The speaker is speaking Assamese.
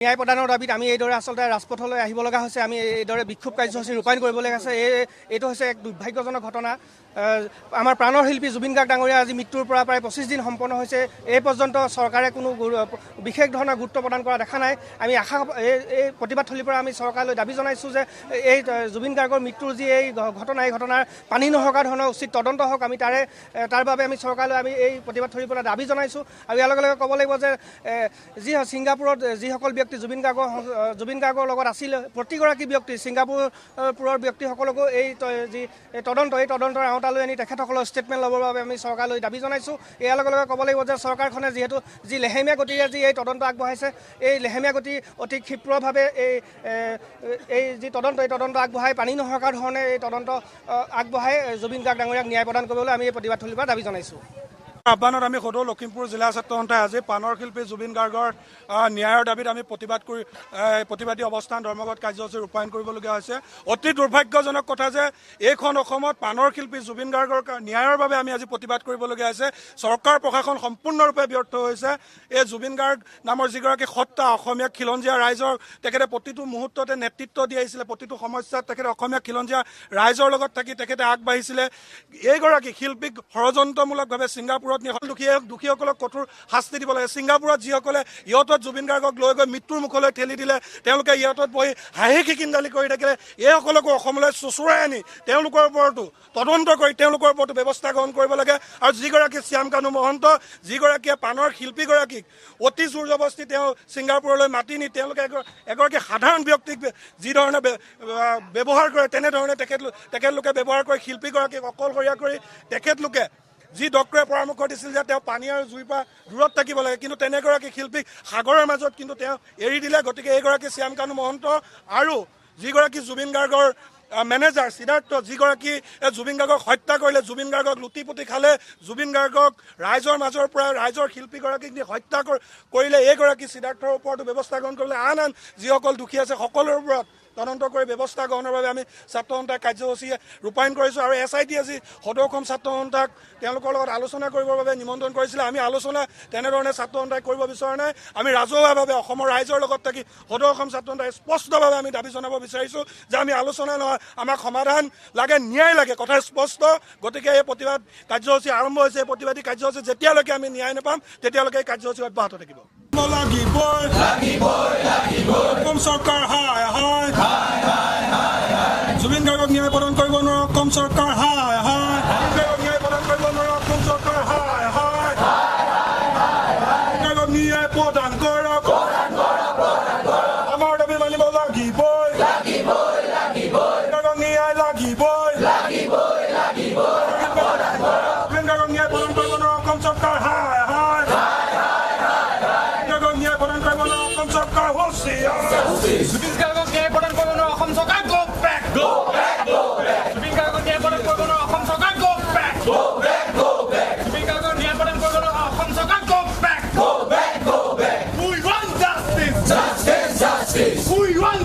ন্যায় প্ৰদানৰ দাবীত আমি এইদৰে আচলতে ৰাজপথলৈ আহিব লগা হৈছে। আমি এইদৰে বিক্ষোভ কাৰ্যসূচী ৰূপায়ণ কৰিবলগীয়া হৈছে। এইটো হৈছে এক দুৰ্ভাগ্যজনক ঘটনা। আমাৰ প্ৰাণৰ শিল্পী জুবিন গাৰ্গ ডাঙৰীয়া আজি মৃত্যুৰ পৰা প্ৰায় 25 দিন সম্পন্ন হৈছে। এই পৰ্যন্ত চৰকাৰে কোনো বিশেষ ধৰণৰ গুৰুত্ব প্ৰদান কৰা দেখা নাই। আমি এই প্ৰতিবাদথলীৰ পৰা আমি চৰকাৰলৈ দাবী জনাইছোঁ যে এই জুবিন গাৰ্গৰ মৃত্যুৰ যি এই ঘটনা, এই ঘটনাৰ পানী নহঁকা ধৰণৰ উচিত তদন্ত হওক। আমি তাৰ বাবে আমি চৰকাৰলৈ আমি এই প্ৰতিবাদথলীৰ পৰা দাবী জনাইছোঁ। আৰু ইয়াৰ লগে লগে ক'ব লাগিব যে যি ছিংগাপুৰত যিসকল ব্যক্তি জুবিন গাৰ্গৰ লগত আছিল, প্ৰতিগৰাকী ব্যক্তি ছিংগাপুৰৰ ব্যক্তিসকলকো এই যি তদন্তৰ আওতালৈ আনি তেখেতসকলৰ ষ্টেটমেণ্ট ল'বৰ বাবে আমি চৰকাৰলৈ দাবী জনাইছোঁ। ইয়াৰ লগে লগে ক'ব লাগিব যে চৰকাৰখনে যিহেতু যি লেহেমীয়া গতিৰে যি এই তদন্ত আগবঢ়াইছে, এই লেহেমীয়া গতি অতি ক্ষিপ্ৰভাৱে এই যি তদন্ত আগবঢ়াই পানী নহঁকা ধৰণে এই তদন্ত আগবঢ়াই জুবিন গাৰ্গ ডাঙৰীয়াক ন্যায় প্ৰদান কৰিবলৈ আমি এই প্ৰতিবাদথলীৰ পৰা দাবী জনাইছোঁ। আহ্বানত আমি সদৌ লখিমপুৰ জিলা ছাত্ৰ সন্থাই আজি প্ৰাণৰ শিল্পী জুবিন গাৰ্গৰ ন্যায়ৰ দাবীত আমি প্ৰতিবাদী অৱস্থান ধৰ্মঘট কাৰ্যসূচী ৰূপায়ণ কৰিবলগীয়া হৈছে। অতি দুৰ্ভাগ্যজনক কথা যে এইখন অসমত প্ৰাণৰ শিল্পী জুবিন গাৰ্গৰ ন্যায়ৰ বাবে আমি আজি প্ৰতিবাদ কৰিবলগীয়া হৈছে। চৰকাৰ প্ৰশাসন সম্পূৰ্ণৰূপে ব্যৰ্থ হৈছে। এই জুবিন গাৰ্গ নামৰ যিগৰাকী সত্তা, অসমীয়া খিলঞ্জীয়া ৰাইজৰ তেখেতে প্ৰতিটো মুহূৰ্ততে নেতৃত্ব দি আহিছিলে। প্ৰতিটো সমস্যাত তেখেতে অসমীয়া খিলঞ্জীয়া ৰাইজৰ লগত থাকি তেখেতে আগবাঢ়িছিলে। এইগৰাকী শিল্পীক ষড়যন্ত্ৰমূলকভাৱে ছিংগাপুৰত দুখীসকলক কঠোৰ শাস্তি দিব লাগে। ছিংগাপুৰত যিসকলে ইয়তত জুবিন গাৰ্গক লৈ গৈ মৃত্যুৰ মুখলৈ ঠেলি দিলে, তেওঁলোকে ইয়তত বহি হাঁহি খিকিন্দালি কৰি থাকিলে। এইসকলকো অসমলৈ চোঁচৰাই আনি তেওঁলোকৰ ওপৰতো তদন্ত কৰি তেওঁলোকৰ ওপৰতো ব্যৱস্থা গ্ৰহণ কৰিব লাগে। আৰু যিগৰাকী শ্যামকানু মহন্ত, যিগৰাকীয়ে প্ৰাণৰ শিল্পীগৰাকীক অতি জোৰ জবস্তি তেওঁ ছিংগাপুৰলৈ মাতি নি তেওঁলোকে এগৰাকী সাধাৰণ ব্যক্তিক যিধৰণে ব্যৱহাৰ কৰে, তেনেধৰণে তেখেতলোকে ব্যৱহাৰ কৰি শিল্পীগৰাকীক অকলশৰীয়া কৰি তেখেতলোকে যি ডক্টৰে পৰামৰ্শ দিছিল যে তেওঁ পানী আৰু জুইৰ পৰা দূৰত থাকিব লাগে, কিন্তু তেনেগৰাকী শিল্পীক সাগৰৰ মাজত কিন্তু তেওঁ এৰি দিলে। গতিকে এইগৰাকী শ্যামকানু মহন্ত আৰু যিগৰাকী জুবিন গাৰ্গৰ মেনেজাৰ সিদ্ধাৰ্থ, যিগৰাকী জুবিন গাৰ্গক হত্যা কৰিলে, জুবিন গাৰ্গক লুটি পুতি খালে, জুবিন গাৰ্গক ৰাইজৰ মাজৰ পৰা ৰাইজৰ শিল্পীগৰাকীক নি হত্যা কৰিলে, এইগৰাকী সিদ্ধাৰ্থৰ ওপৰতো ব্যৱস্থা গ্ৰহণ কৰিলে। আন যিসকল দোষী আছে সকলোৰে ওপৰত তদন্ত কৰি ব্যৱস্থা গ্ৰহণৰ বাবে আমি ছাত্ৰ সন্থাই কাৰ্যসূচী ৰূপায়ণ কৰিছোঁ। আৰু SIT আজি সদৌ অসম ছাত্ৰ সন্থাক তেওঁলোকৰ লগত আলোচনা কৰিবৰ বাবে নিমন্ত্ৰণ কৰিছিলে। আমি আলোচনা তেনেধৰণে ছাত্ৰ সন্থাই কৰিব বিচৰা নাই। আমি ৰাজহুৱাভাৱে অসমৰ ৰাইজৰ লগত থাকি সদৌ অসম ছাত্ৰ সন্থাই স্পষ্টভাৱে আমি দাবী জনাব বিচাৰিছোঁ যে আমি আলোচনা নহয়, আমাক সমাধান লাগে, ন্যায় লাগে, কথা স্পষ্ট। গতিকে এই প্ৰতিবাদ কাৰ্যসূচী আৰম্ভ হৈছে। এই প্ৰতিবাদী কাৰ্যসূচী যেতিয়ালৈকে আমি ন্যায় নাপাম তেতিয়ালৈকে এই কাৰ্যসূচী অব্যাহত থাকিব। অসম চৰকাৰ হায় হায়, জুবিন গাৰ্গক ন্যায় প্ৰদান কৰিব নোৱাৰা অসম চৰকাৰ হায় হায়, ন্যায় প্ৰদান কৰিব নোৱাৰা অসম চৰকাৰ হায় হায়, গাৰ্গক ন্যায় প্ৰদান কৰক, আমাৰ দাবী মানিব লাগিবই, গাৰ্গক ন্যায় লাগিবই, জুবিন গাৰ্গক ন্যায় প্ৰদান কৰিব নোৱাৰা অসম চৰকাৰ হায় হায়, গাৰ্গক ন্যায় প্ৰদান কৰিব নোৱাৰা অসম চৰকাৰ হুঁচিয়াৰ, জুবিন গাৰ্গক ন্যায় প্ৰদান কৰিব নোৱাৰা অসম চৰকাৰ go back, জুবিন গাৰ্গক ন্যায় প্ৰদান কৰিব নোৱাৰা অসম চৰকাৰ go back, জুবিন গাৰ্গক ন্যায় প্ৰদান কৰিব নোৱাৰা অসম চৰকাৰ go back, we want justice, we want